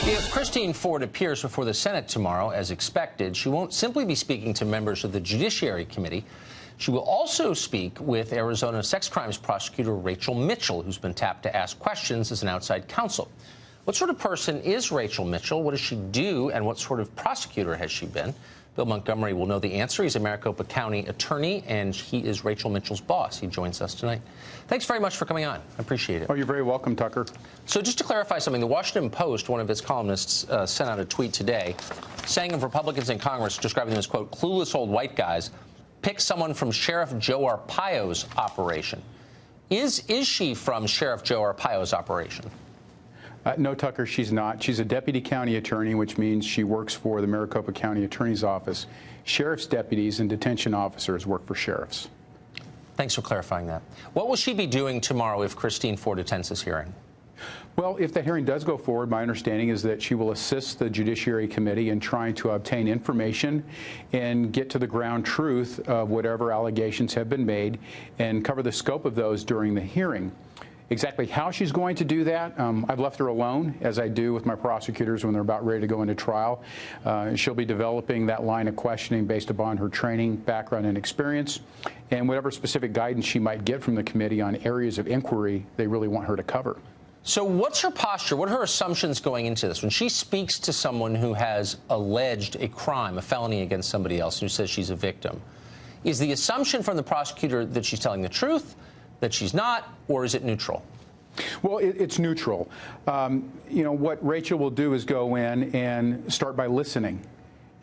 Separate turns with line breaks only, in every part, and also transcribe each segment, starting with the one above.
If Christine Ford appears before the Senate tomorrow, as expected, she won't simply be speaking to members of the Judiciary Committee. She will also speak with Arizona sex crimes prosecutor Rachel Mitchell, who's been tapped to ask questions as an outside counsel. What sort of person is Rachel Mitchell? What does she do, and what sort of prosecutor has she been? Bill Montgomery will know the answer. He's a Maricopa County attorney, and he is Rachel Mitchell's boss. He joins us tonight. Thanks very much for coming on. I appreciate it.
Oh, you're very welcome, Tucker.
So just to clarify something, the Washington Post, one of its columnists, sent out a tweet today saying of Republicans in Congress, describing them as, quote, clueless old white guys, pick someone from Sheriff Joe Arpaio's operation. Is she from Sheriff Joe Arpaio's operation?
No, Tucker, she's not. She's a deputy county attorney, which means she works for the Maricopa County Attorney's Office. Sheriff's deputies and detention officers work for sheriffs.
Thanks for clarifying that. What will she be doing tomorrow if Christine Ford attends this hearing?
Well, if the hearing does go forward, my understanding is that she will assist the Judiciary Committee in trying to obtain information and get to the ground truth of whatever allegations have been made and cover the scope of those during the hearing. Exactly how she's going to do that, I've left her alone, as I do with my prosecutors when they're about ready to go into trial. She'll be developing that line of questioning based upon her training, background, and experience, and whatever specific guidance she might get from the committee on areas of inquiry they really want her to cover.
So what's her posture? What are her assumptions going into this? When she speaks to someone who has alleged a crime, a felony against somebody else, who says she's a victim, is the assumption from the prosecutor that she's telling the truth, that she's not, or is it neutral?
Well, it's neutral. What Rachel will do is go in and start by listening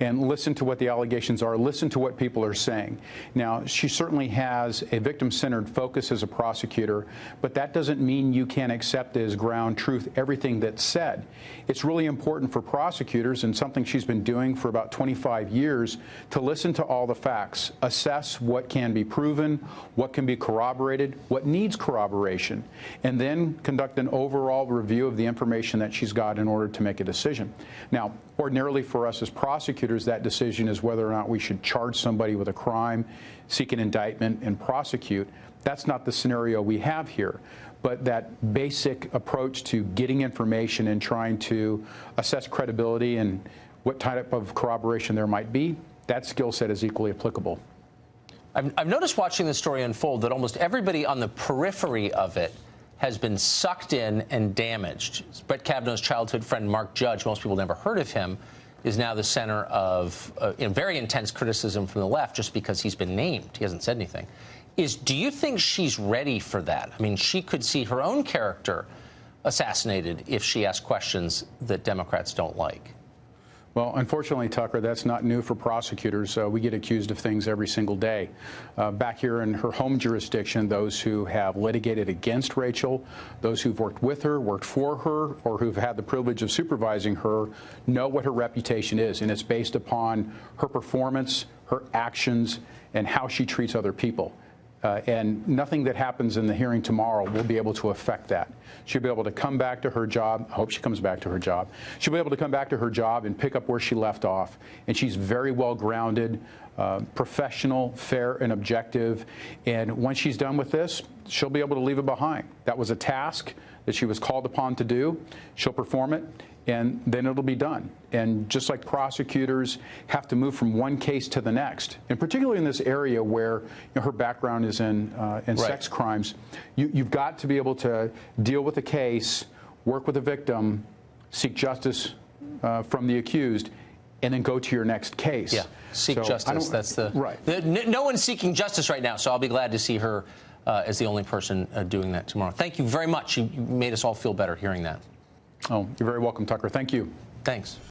and listen to what the allegations are, listen to what people are saying. Now, she certainly has a victim-centered focus as a prosecutor, but that doesn't mean you can't accept as ground truth everything that's said. It's really important for prosecutors, and something she's been doing for about 25 years, to listen to all the facts, assess what can be proven, what can be corroborated, what needs corroboration, and then conduct an overall review of the information that she's got in order to make a decision. Now, ordinarily for us as prosecutors, that decision is whether or not we should charge somebody with a crime, seek an indictment, and prosecute. That's not the scenario we have here. But that basic approach to getting information and trying to assess credibility and what type of corroboration there might be, that skill set is equally applicable.
I've noticed watching this story unfold that almost everybody on the periphery of it has been sucked in and damaged. Brett Kavanaugh's childhood friend, Mark Judge, most people never heard of him, is now the center of very intense criticism from the left just because he's been named. He hasn't said anything. Do you think she's ready for that? I mean, she could see her own character assassinated if she asks questions that Democrats don't like.
Well, unfortunately, Tucker, that's not new for prosecutors. We get accused of things every single day. Back here in her home jurisdiction, those who have litigated against Rachel, those who've worked with her, worked for her, or who've had the privilege of supervising her know what her reputation is, and it's based upon her performance, her actions, and how she treats other people. And nothing that happens in the hearing tomorrow will be able to affect that. She'll be able to come back to her job. I hope she comes back to her job. She'll be able to come back to her job and pick up where she left off. And she's very well grounded, professional, fair, and objective. And once she's done with this, she'll be able to leave it behind. That was a task that she was called upon to do. She'll perform it, and then it'll be done. And just like prosecutors have to move from one case to the next, and particularly in this area where her background is in sex crimes, you've got to be able to deal with the case, work with the victim, seek justice from the accused, and then go to your next case.
Yeah, seek justice. That's the
right.
No one's seeking justice right now, so I'll be glad to see her as the only person doing that tomorrow. Thank you very much. You made us all feel better hearing that.
Oh, you're very welcome, Tucker. Thank you.
Thanks.